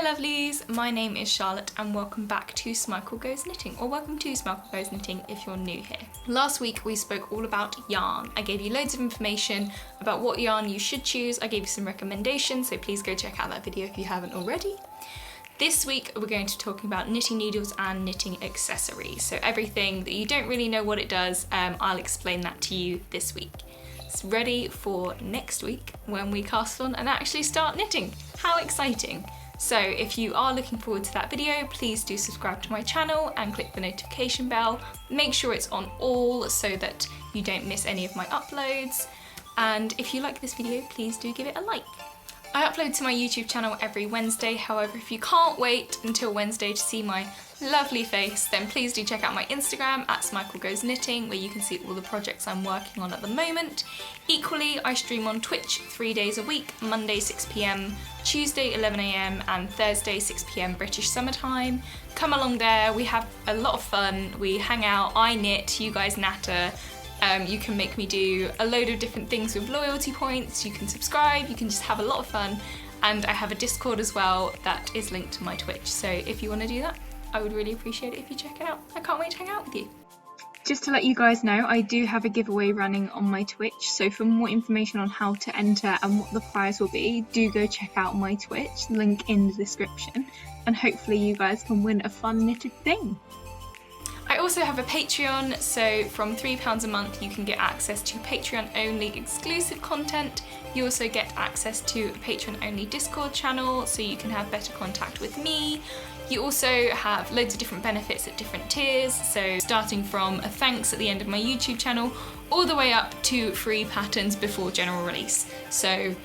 Hi lovelies, my name is Charlotte and welcome back to Smichael Goes Knitting, or welcome to Smichael Goes Knitting if you're new here. Last week we spoke all about yarn. I gave you loads of information about what yarn you should choose. I gave you some recommendations, so please go check out that video if you haven't already. This week we're going to be talking about knitting needles and knitting accessories. So everything that you don't really know what it does, I'll explain that to you this week. It's ready for next week when we cast on and actually start knitting. How exciting! So if you are looking forward to that video, please do subscribe to my channel and click the notification bell. Make sure it's on all so that you don't miss any of my uploads. And if you like this video, please do give it a like. I upload to my YouTube channel every Wednesday, however if you can't wait until Wednesday to see my lovely face, then please do check out my Instagram at SmichaelGoesKnitting, where you can see all the projects I'm working on at the moment. Equally, I stream on Twitch 3 days a week, Monday 6 PM, Tuesday 11 AM and Thursday 6 PM British Summer Time. Come along there, we have a lot of fun, we hang out, I knit, you guys natter. You can make me do a load of different things with loyalty points, you can subscribe, you can just have a lot of fun, and I have a Discord as well that is linked to my Twitch, so if you want to do that, I would really appreciate it if you check it out. I can't wait to hang out with you. Just to let you guys know, I do have a giveaway running on my Twitch, so for more information on how to enter and what the prize will be, do go check out my Twitch, link in the description, and hopefully you guys can win a fun knitted thing. I also have a Patreon, so from £3 a month you can get access to Patreon only exclusive content. You also get access to a Patreon only Discord channel, so you can have better contact with me. You also have loads of different benefits at different tiers, so starting from a thanks at the end of my YouTube channel, all the way up to free patterns before general release. So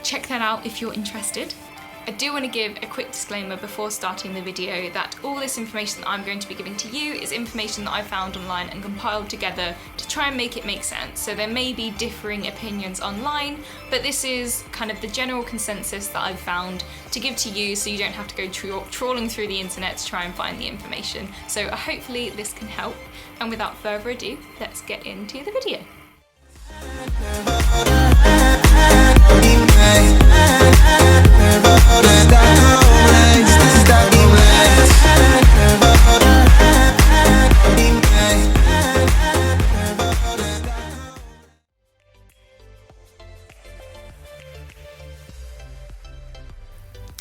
check that out if you're interested. I do want to give a quick disclaimer before starting the video that all this information that I'm going to be giving to you is information that I found online and compiled together to try and make it make sense. So there may be differing opinions online, but this is kind of the general consensus that I've found to give to you so you don't have to go trawling through the internet to try and find the information. So hopefully this can help, and without further ado, let's get into the video.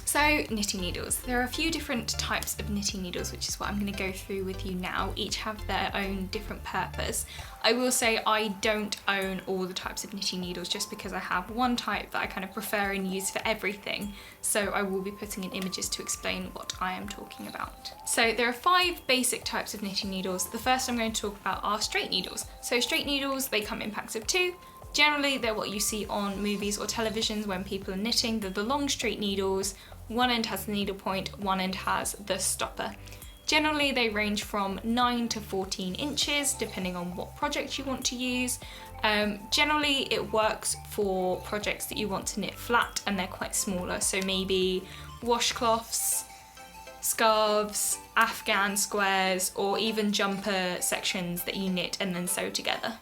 So, knitting needles. There are a few different types of knitting needles, which is what I'm going to go through with you now. Each have their own different purpose. I will say I don't own all the types of knitting needles just because I have one type that I kind of prefer and use for everything. So I will be putting in images to explain what I am talking about. So there are 5 basic types of knitting needles. The first I'm going to talk about are straight needles. So straight needles, they come in packs of 2. Generally, they're what you see on movies or televisions when people are knitting. They're the long straight needles. One end has the needle point, one end has the stopper. Generally, they range from 9 to 14 inches, depending on what project you want to use. Generally, it works for projects that you want to knit flat and they're quite smaller. So maybe washcloths, scarves, Afghan squares, or even jumper sections that you knit and then sew together.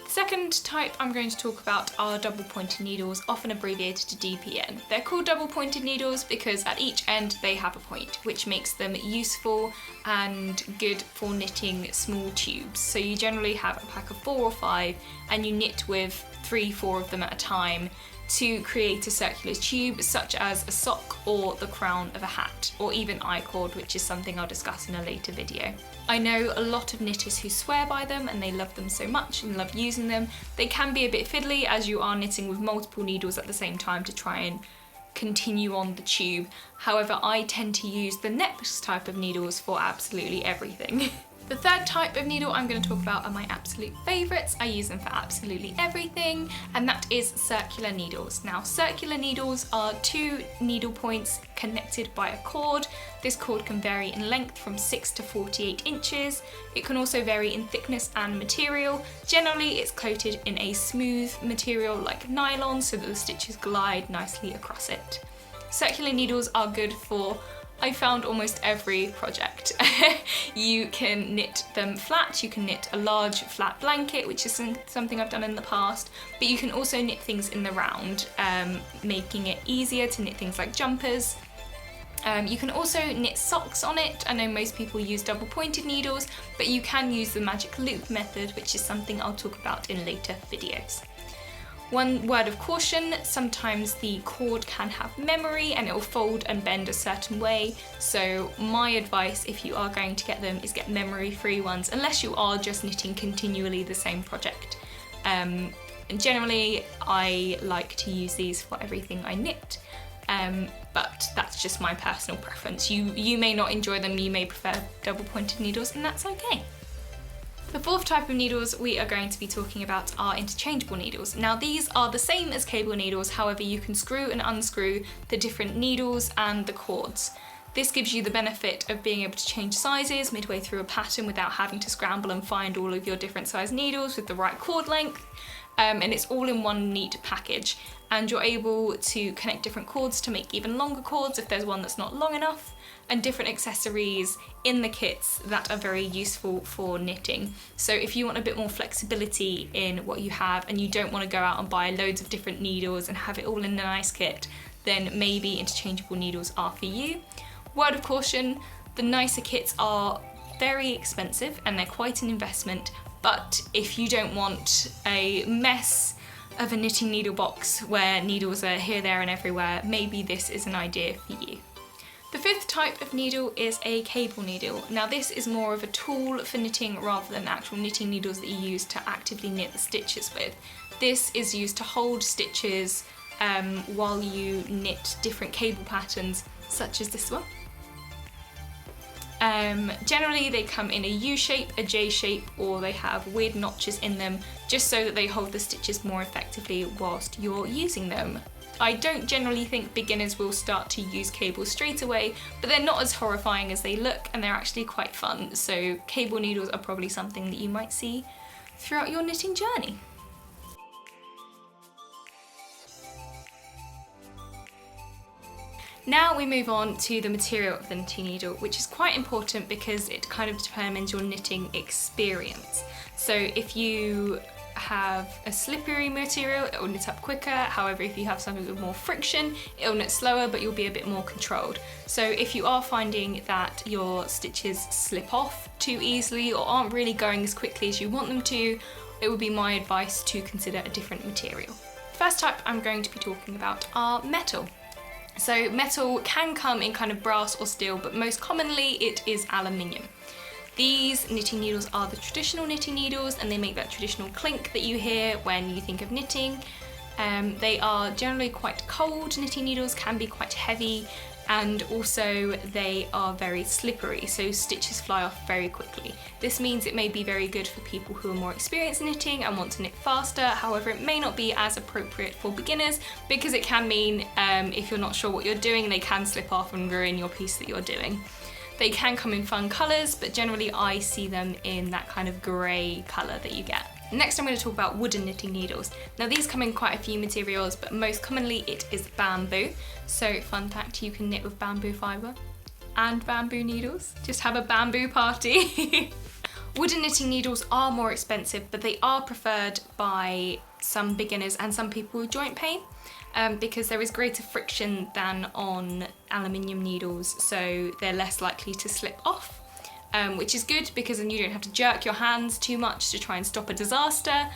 The second type I'm going to talk about are double pointed needles, often abbreviated to DPN. They're called double pointed needles because at each end they have a point, which makes them useful and good for knitting small tubes. So you generally have a pack of 4 or 5 and you knit with 3-4 of them at a time to create a circular tube, such as a sock or the crown of a hat, or even I-cord, which is something I'll discuss in a later video. I know a lot of knitters who swear by them and they love them so much and love using them. They can be a bit fiddly as you are knitting with multiple needles at the same time to try and continue on the tube. However, I tend to use the next type of needles for absolutely everything. The third type of needle I'm going to talk about are my absolute favourites. I use them for absolutely everything, and that is circular needles. Now, circular needles are 2 needle points connected by a cord. This cord can vary in length from 6 to 48 inches. It can also vary in thickness and material. Generally, it's coated in a smooth material like nylon so that the stitches glide nicely across it. Circular needles are good for, I found, almost every project. You can knit them flat, you can knit a large flat blanket, which is something I've done in the past, but you can also knit things in the round, making it easier to knit things like jumpers. You can also knit socks on it. I know most people use double pointed needles, but you can use the magic loop method, which is something I'll talk about in later videos. One word of caution, sometimes the cord can have memory and it will fold and bend a certain way. So my advice, if you are going to get them, is get memory-free ones, unless you are just knitting continually the same project. And generally, I like to use these for everything I knit. But that's just my personal preference. You may not enjoy them, you may prefer double pointed needles, and that's okay. The fourth type of needles we are going to be talking about are interchangeable needles. Now these are the same as cable needles, however you can screw and unscrew the different needles and the cords. This gives you the benefit of being able to change sizes midway through a pattern without having to scramble and find all of your different size needles with the right cord length. And it's all in one neat package, and you're able to connect different cords to make even longer cords if there's one that's not long enough, and different accessories in the kits that are very useful for knitting. So if you want a bit more flexibility in what you have and you don't want to go out and buy loads of different needles and have it all in a nice kit, then maybe interchangeable needles are for you. Word of caution, the nicer kits are very expensive and they're quite an investment, but if you don't want a mess of a knitting needle box where needles are here, there and everywhere, maybe this is an idea for you. The fifth type of needle is a cable needle. Now this is more of a tool for knitting rather than actual knitting needles that you use to actively knit the stitches with. This is used to hold stitches while you knit different cable patterns, such as this one. Generally they come in a U shape, a J shape, or they have weird notches in them just so that they hold the stitches more effectively whilst you're using them. I don't generally think beginners will start to use cables straight away, but they're not as horrifying as they look and they're actually quite fun, so cable needles are probably something that you might see throughout your knitting journey. Now we move on to the material of the knitting needle, which is quite important because it kind of determines your knitting experience. So if you have a slippery material, it will knit up quicker. However, if you have something with more friction, it will knit slower, but you'll be a bit more controlled. So if you are finding that your stitches slip off too easily or aren't really going as quickly as you want them to, it would be my advice to consider a different material. The first type I'm going to be talking about are metal. So metal can come in kind of brass or steel, but most commonly it is aluminium. These knitting needles are the traditional knitting needles and they make that traditional clink that you hear when you think of knitting. They are generally quite cold knitting needles, can be quite heavy, and also they are very slippery, so stitches fly off very quickly. This means it may be very good for people who are more experienced in knitting and want to knit faster. However, it may not be as appropriate for beginners because it can mean if you're not sure what you're doing, they can slip off and ruin your piece that you're doing. They can come in fun colours, but generally I see them in that kind of grey colour that you get. Next I'm going to talk about wooden knitting needles. Now these come in quite a few materials, but most commonly it is bamboo. So fun fact, you can knit with bamboo fibre and bamboo needles. Just have a bamboo party. Wooden knitting needles are more expensive, but they are preferred by some beginners and some people with joint pain. Because there is greater friction than on aluminium needles, so they're less likely to slip off, which is good because then you don't have to jerk your hands too much to try and stop a disaster,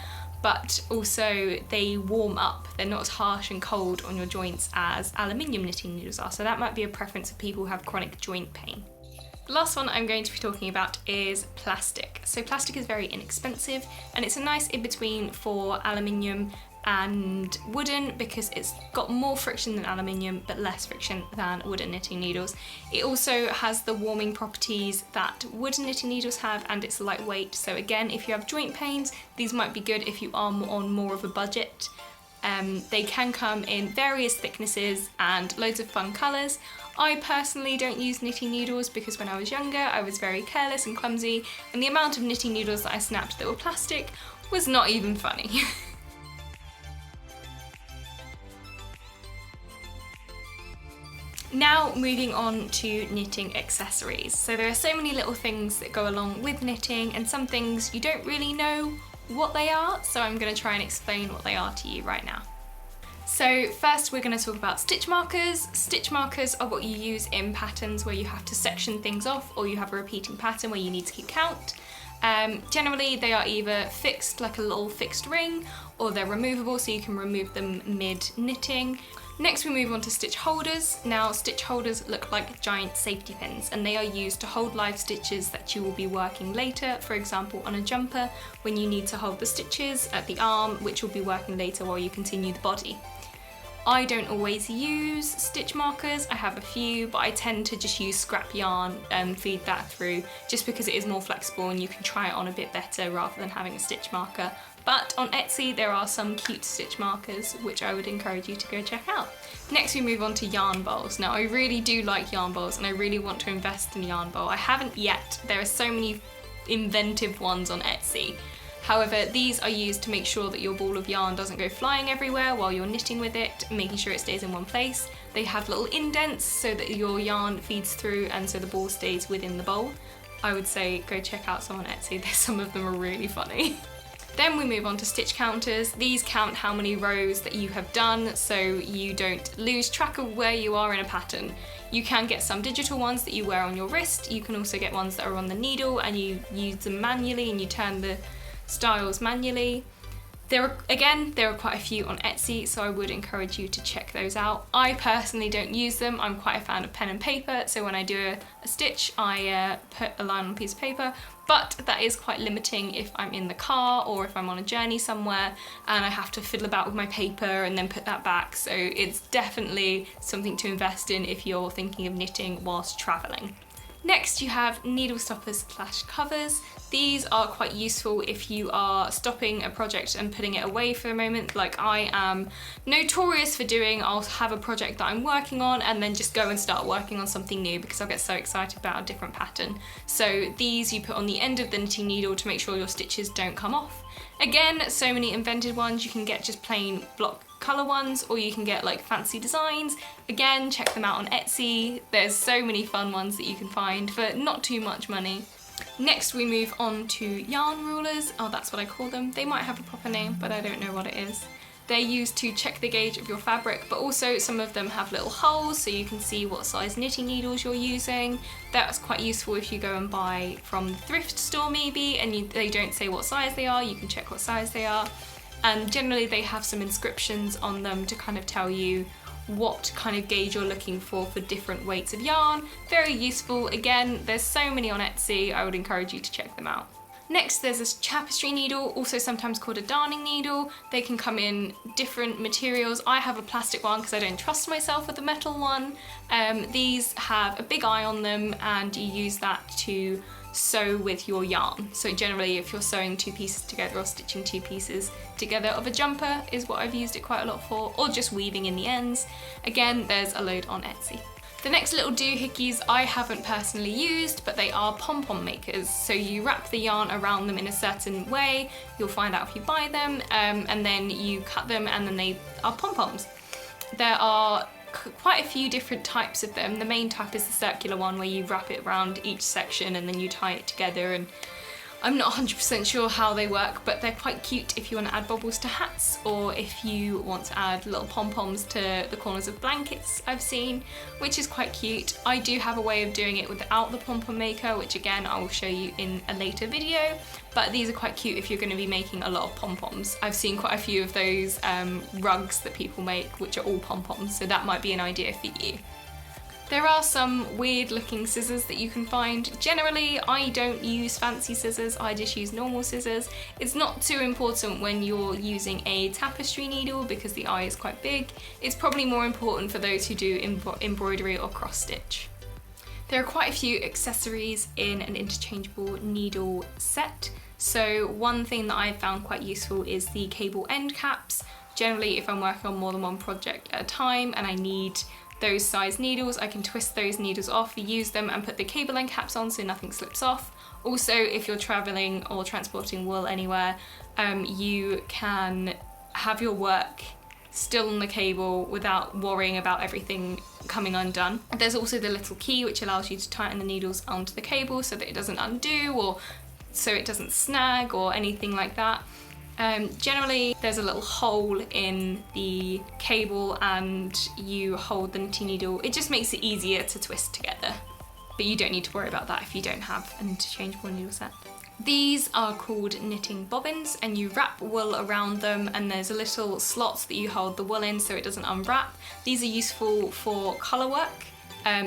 but also they warm up. They're not as harsh and cold on your joints as aluminium knitting needles are, so that might be a preference of people who have chronic joint pain. The last one I'm going to be talking about is plastic. So plastic is very inexpensive and it's a nice in-between for aluminium and wooden because it's got more friction than aluminium but less friction than wooden knitting needles. It also has the warming properties that wooden knitting needles have, and it's lightweight, so again if you have joint pains these might be good if you are on more of a budget. They can come in various thicknesses and loads of fun colours. I personally don't use knitting needles because when I was younger I was very careless and clumsy, and the amount of knitting needles that I snapped that were plastic was not even funny. Now moving on to knitting accessories. So there are so many little things that go along with knitting and some things you don't really know what they are, so I'm going to try and explain what they are to you right now. So first we're going to talk about stitch markers. Stitch markers are what you use in patterns where you have to section things off or you have a repeating pattern where you need to keep count. Generally they are either fixed, like a little fixed ring, or they're removable so you can remove them mid knitting. Next we move on to stitch holders. Now stitch holders look like giant safety pins and they are used to hold live stitches that you will be working later, for example on a jumper when you need to hold the stitches at the arm, which will be working later while you continue the body. I don't always use stitch markers, I have a few, but I tend to just use scrap yarn and feed that through just because it is more flexible and you can try it on a bit better rather than having a stitch marker. But on Etsy there are some cute stitch markers which I would encourage you to go check out. Next we move on to yarn bowls. Now I really do like yarn bowls and I really want to invest in a yarn bowl. I haven't yet, there are so many inventive ones on Etsy. However, these are used to make sure that your ball of yarn doesn't go flying everywhere while you're knitting with it, making sure it stays in one place. They have little indents so that your yarn feeds through and so the ball stays within the bowl. I would say go check out some on Etsy, some of them are really funny. Then we move on to stitch counters. These count how many rows that you have done so you don't lose track of where you are in a pattern. You can get some digital ones that you wear on your wrist. You can also get ones that are on the needle and you use them manually and you turn the styles manually. There are quite a few on Etsy, so I would encourage you to check those out. I personally don't use them. I'm quite a fan of pen and paper, so when I do a stitch, I put a line on a piece of paper, but that is quite limiting if I'm in the car or if I'm on a journey somewhere and I have to fiddle about with my paper and then put that back, so it's definitely something to invest in if you're thinking of knitting whilst traveling. Next you have needle stoppers / covers. These are quite useful if you are stopping a project and putting it away for a moment, like I am notorious for doing. I'll have a project that I'm working on and then just go and start working on something new because I'll get so excited about a different pattern. So these you put on the end of the knitting needle to make sure your stitches don't come off. Again, so many invented ones. You can get just plain block colour ones or you can get like fancy designs. Again, check them out on Etsy. There's so many fun ones that you can find for not too much money. Next we move on to yarn rulers. Oh, that's what I call them. They might have a proper name, but I don't know what it is. They're used to check the gauge of your fabric, but also some of them have little holes so you can see what size knitting needles you're using. That's quite useful if you go and buy from the thrift store maybe and they don't say what size they are, you can check what size they are. And generally they have some inscriptions on them to kind of tell you what kind of gauge you're looking for different weights of yarn. Very useful. Again, there's so many on Etsy, I would encourage you to check them out. Next there's this tapestry needle, also sometimes called a darning needle. They can come in different materials. I have a plastic one because I don't trust myself with a metal one. These have a big eye on them and you use that to sew with your yarn. So generally if you're sewing two pieces together or stitching two pieces together of a jumper is what I've used it quite a lot for, or just weaving in the ends. Again, there's a load on Etsy. The next little doohickeys I haven't personally used, but they are pom-pom makers. So you wrap the yarn around them in a certain way, you'll find out if you buy them, and then you cut them and then they are pom-poms. There are quite a few different types of them. The main type is the circular one where you wrap it around each section and then you tie it together, and I'm not 100% sure how they work, but they're quite cute if you want to add bobbles to hats or if you want to add little pom-poms to the corners of blankets I've seen, which is quite cute. I do have a way of doing it without the pom-pom maker, which again I will show you in a later video, but these are quite cute if you're going to be making a lot of pom-poms. I've seen quite a few of those rugs that people make which are all pom-poms, so that might be an idea for you. There are some weird looking scissors that you can find. Generally, I don't use fancy scissors, I just use normal scissors. It's not too important when you're using a tapestry needle because the eye is quite big. It's probably more important for those who do embroidery or cross stitch. There are quite a few accessories in an interchangeable needle set. So one thing that I've found quite useful is the cable end caps. Generally, if I'm working on more than one project at a time and I need those size needles, I can twist those needles off, use them and put the cable end caps on so nothing slips off. Also, if you're traveling or transporting wool anywhere, you can have your work still on the cable without worrying about everything coming undone. There's also the little key which allows you to tighten the needles onto the cable so that it doesn't undo or so it doesn't snag or anything like that. Generally there's a little hole in the cable and you hold the knitting needle. It just makes it easier to twist together, but you don't need to worry about that if you don't have an interchangeable needle set. These are called knitting bobbins, and you wrap wool around them, and there's a little slots that you hold the wool in so it doesn't unwrap. These are useful for colour work,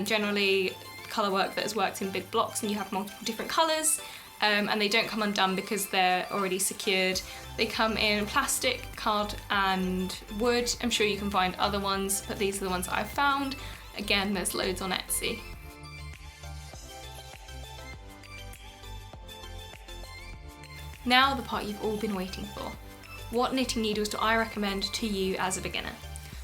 generally colour work that has worked in big blocks and you have multiple different colours, and they don't come undone because they're already secured. They come in plastic, card and wood. I'm sure you can find other ones, but these are the ones that I've found. Again, there's loads on Etsy. Now the part you've all been waiting for. What knitting needles do I recommend to you as a beginner?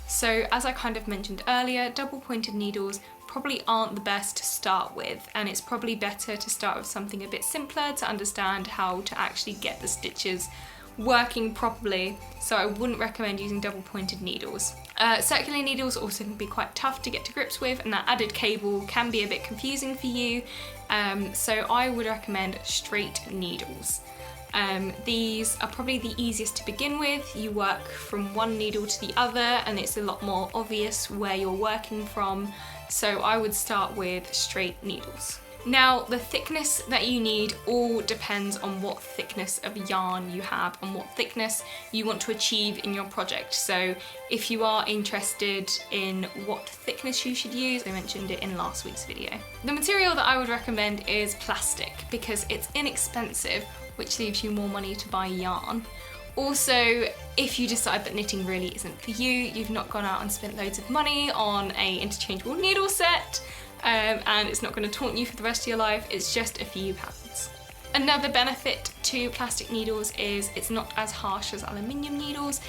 So as I kind of mentioned earlier, double pointed needles probably aren't the best to start with, and it's probably better to start with something a bit simpler to understand how to actually get the stitches working properly. So I wouldn't recommend using double pointed needles. Circular needles also can be quite tough to get to grips with, and that added cable can be a bit confusing for you. So I would recommend straight needles. These are probably the easiest to begin with. You work from one needle to the other and it's a lot more obvious where you're working from, so I would start with straight needles. Now, the thickness that you need all depends on what thickness of yarn you have and what thickness you want to achieve in your project. So if you are interested in what thickness you should use, I mentioned it in last week's video. The material that I would recommend is plastic because it's inexpensive, which leaves you more money to buy yarn. Also, if you decide that knitting really isn't for you, you've not gone out and spent loads of money on an interchangeable needle set, and it's not going to taunt you for the rest of your life, it's just a few pounds. Another benefit to plastic needles is it's not as harsh as aluminium needles.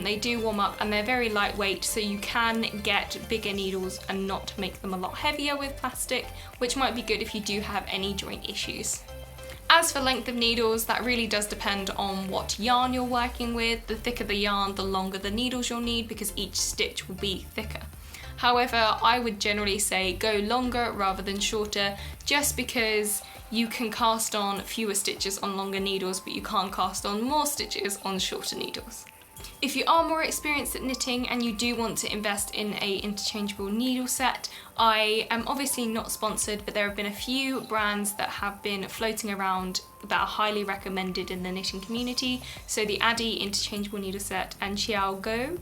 They do warm up and they're very lightweight, so you can get bigger needles and not make them a lot heavier with plastic, which might be good if you do have any joint issues. As for length of needles, that really does depend on what yarn you're working with. The thicker the yarn, the longer the needles you'll need because each stitch will be thicker. However, I would generally say go longer rather than shorter, just because you can cast on fewer stitches on longer needles, but you can't cast on more stitches on shorter needles. If you are more experienced at knitting and you do want to invest in a interchangeable needle set, I am obviously not sponsored, but there have been a few brands that have been floating around that are highly recommended in the knitting community. So the Addi interchangeable needle set and Xiao Go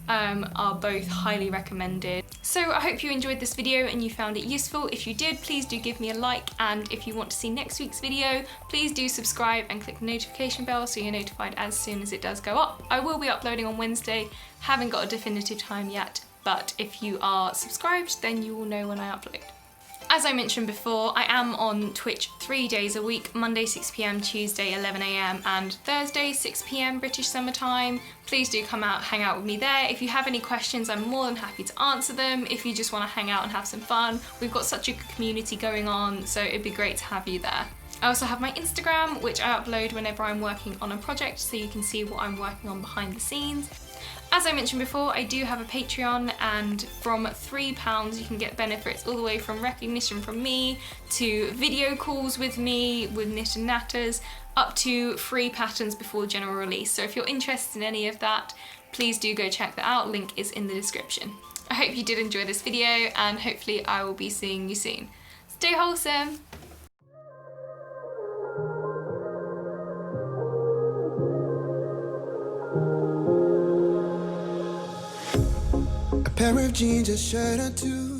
are both highly recommended. So I hope you enjoyed this video and you found it useful. If you did, please do give me a like, and if you want to see next week's video, please do subscribe and click the notification bell so you're notified as soon as it does go up. I will be uploading on Wednesday, haven't got a definitive time yet, but if you are subscribed then you will know when I upload. As I mentioned before, I am on Twitch 3 days a week, Monday 6 PM, Tuesday 11 AM and Thursday 6 PM British Summer Time. Please do come out, hang out with me there. If you have any questions, I'm more than happy to answer them. If you just want to hang out and have some fun, we've got such a good community going on, so it'd be great to have you there. I also have my Instagram, which I upload whenever I'm working on a project, so you can see what I'm working on behind the scenes. As I mentioned before, I do have a Patreon, and from £3 you can get benefits all the way from recognition from me to video calls with me, with Knit and Natters, up to free patterns before general release. So if you're interested in any of that, please do go check that out, link is in the description. I hope you did enjoy this video, and hopefully I will be seeing you soon. Stay wholesome! Pair of jeans, a shirt or two.